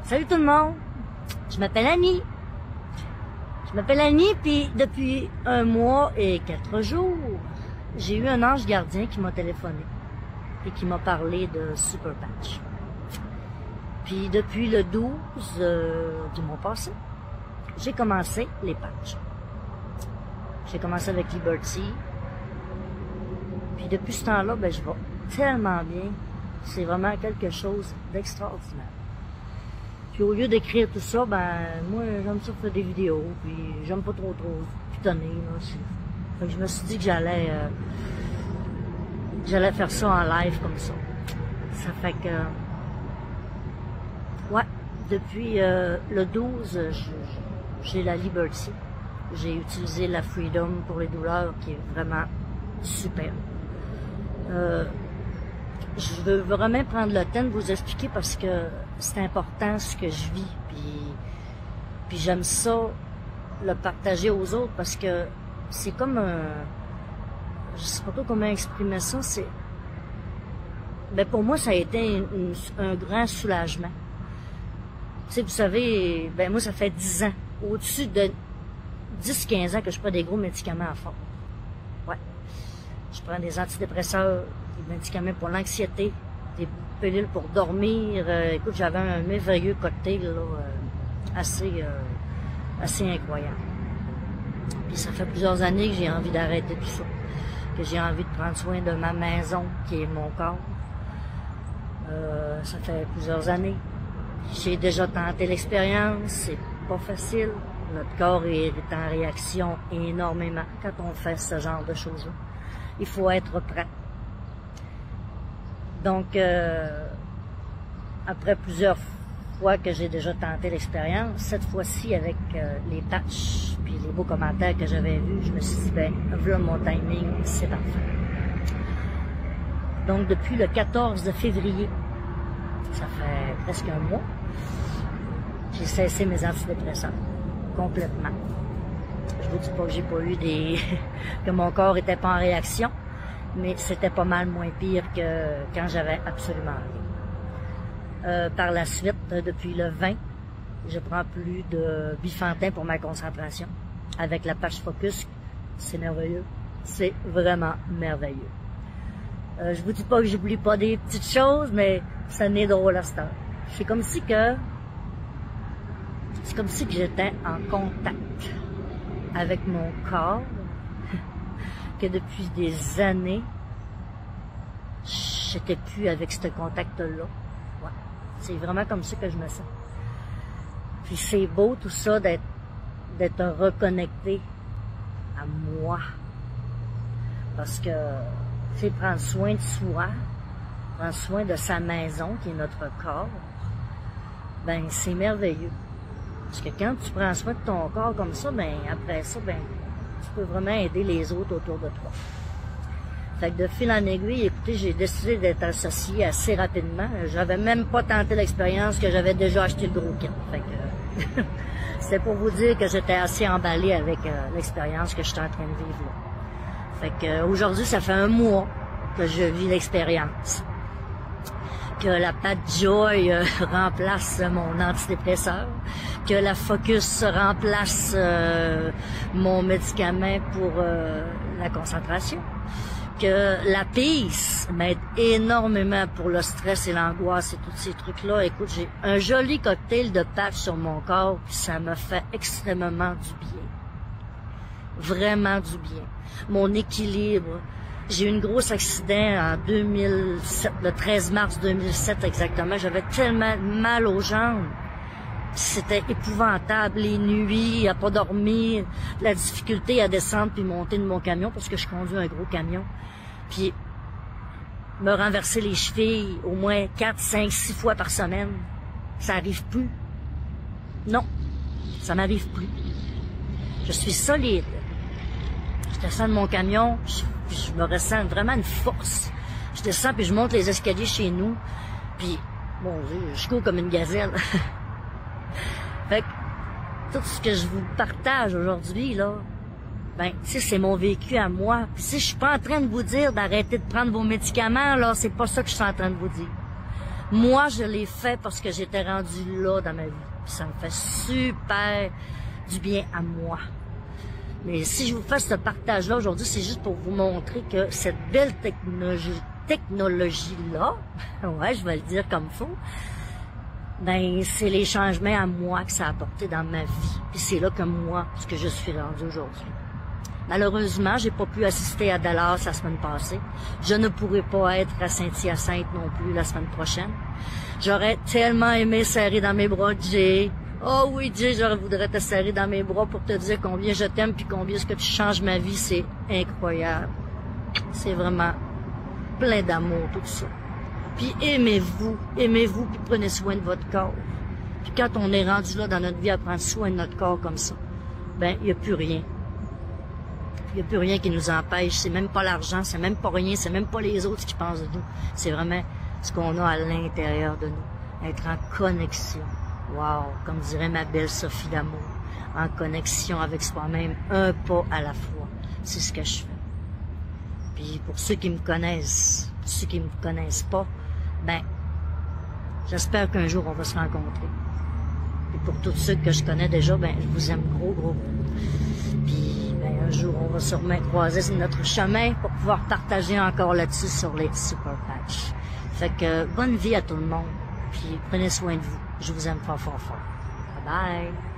Salut tout le monde, je m'appelle Annie. Puis depuis 1 mois et 4 jours, j'ai eu un ange gardien qui m'a téléphoné et qui m'a parlé de Super Patch. Puis depuis le 12 du mois passé, j'ai commencé les patchs. J'ai commencé avec Liberty. Puis depuis ce temps-là, je vais tellement bien. C'est vraiment quelque chose d'extraordinaire. Puis au lieu d'écrire tout ça, moi j'aime ça faire des vidéos, puis j'aime pas trop pitonner, là. Fait que je me suis dit que j'allais faire ça en live comme ça. Ça fait que ouais, depuis le 12, j'ai la Liberty. J'ai utilisé la Freedom pour les douleurs, qui est vraiment super. Je veux vraiment prendre le temps de vous expliquer parce que c'est important ce que je vis, puis j'aime ça le partager aux autres parce que c'est comme un... Je sais pas trop comment exprimer ça, c'est... pour moi, ça a été un grand soulagement. Tu sais, vous savez, moi, ça fait 10 ans, au-dessus de 10-15 ans que je prends des gros médicaments à fond. Ouais. Je prends des antidépresseurs, des médicaments pour l'anxiété, des pilules pour dormir. Écoute, j'avais un merveilleux cocktail là, assez incroyable. Puis ça fait plusieurs années que j'ai envie d'arrêter tout ça, que j'ai envie de prendre soin de ma maison, qui est mon corps. Ça fait plusieurs années. J'ai déjà tenté l'expérience, c'est pas facile. Notre corps est en réaction énormément quand on fait ce genre de choses-là. Il faut être prêt. Donc, après plusieurs fois que j'ai déjà tenté l'expérience, cette fois-ci avec les patchs puis les beaux commentaires que j'avais vus, je me suis dit, voilà mon timing, c'est parfait. Donc, depuis le 14 février, ça fait presque 1 mois, j'ai cessé mes antidépresseurs complètement. Je vous dis pas que j'ai pas eu que mon corps était pas en réaction, mais c'était pas mal moins pire que quand j'avais absolument rien. Par la suite, depuis le 20, je prends plus de Bifantin pour ma concentration. Avec la patch Focus, c'est merveilleux. C'est vraiment merveilleux. Je vous dis pas que j'oublie pas des petites choses, mais ça n'est drôle à cette heure. C'est comme si j'étais en contact avec mon corps, que depuis des années, j'étais plus avec ce contact-là. Ouais. C'est vraiment comme ça que je me sens. Puis c'est beau tout ça d'être reconnecté à moi. Parce que, tu sais, prendre soin de soi, prendre soin de sa maison, qui est notre corps, c'est merveilleux. Parce que quand tu prends soin de ton corps comme ça, après ça, tu peux vraiment aider les autres autour de toi. Fait que de fil en aiguille, écoutez, j'ai décidé d'être associé assez rapidement. J'avais même pas tenté l'expérience que j'avais déjà acheté le gros kit. Fait que c'est pour vous dire que j'étais assez emballé avec l'expérience que je suis en train de vivre là. Fait que aujourd'hui, ça fait 1 mois que je vis l'expérience. Que la Pat Joy remplace mon antidépresseur, que la Focus remplace mon médicament pour la concentration, que la Peace m'aide énormément pour le stress et l'angoisse et tous ces trucs-là. Écoute, j'ai un joli cocktail de patch sur mon corps, puis ça me fait extrêmement du bien. Vraiment du bien. Mon équilibre. J'ai eu un gros accident en 2007, le 13 mars 2007 exactement. J'avais tellement mal aux jambes. C'était épouvantable. Les nuits, à pas dormir, la difficulté à descendre puis monter de mon camion parce que je conduis un gros camion. Puis me renverser les chevilles au moins 4, 5, 6 fois par semaine. Ça arrive plus. Non, ça m'arrive plus. Je suis solide. Je descends de mon camion, je me ressens vraiment une force. Je descends puis je monte les escaliers chez nous, puis bon, je cours comme une gazelle. Fait que tout ce que je vous partage aujourd'hui, là, tu sais, c'est mon vécu à moi. Puis si je suis pas en train de vous dire d'arrêter de prendre vos médicaments, là, c'est pas ça que je suis en train de vous dire. Moi, je l'ai fait parce que j'étais rendue là dans ma vie. Puis ça me fait super du bien à moi. Mais si je vous fais ce partage-là aujourd'hui, c'est juste pour vous montrer que cette belle technologie-là, ouais, je vais le dire comme faut, ben, c'est les changements à moi que ça a apporté dans ma vie. Puis c'est là que moi, ce que je suis rendue aujourd'hui. Malheureusement, j'ai pas pu assister à Dallas la semaine passée. Je ne pourrai pas être à Saint-Hyacinthe non plus la semaine prochaine. J'aurais tellement aimé serrer dans mes bras Jay. Oh oui, Jay, je voudrais te serrer dans mes bras pour te dire combien je t'aime puis combien ce que tu changes ma vie, c'est incroyable. C'est vraiment plein d'amour, tout ça. Puis aimez-vous, puis prenez soin de votre corps. Puis quand on est rendu là dans notre vie à prendre soin de notre corps comme ça, ben, il n'y a plus rien. Il n'y a plus rien qui nous empêche. C'est même pas l'argent, c'est même pas rien, c'est même pas les autres qui pensent de nous. C'est vraiment ce qu'on a à l'intérieur de nous. Être en connexion. Wow! Comme dirait ma belle Sophie d'amour. En connexion avec soi-même, un pas à la fois. C'est ce que je fais. Puis pour ceux qui me connaissent, ceux qui me connaissent pas, ben, j'espère qu'un jour on va se rencontrer. Et pour tous ceux que je connais déjà, ben, je vous aime gros. Puis, ben, un jour, on va sûrement croiser sur notre chemin pour pouvoir partager encore là-dessus sur les Super Patch. Fait que, bonne vie à tout le monde. Puis, prenez soin de vous. Je vous aime fort. Bye bye.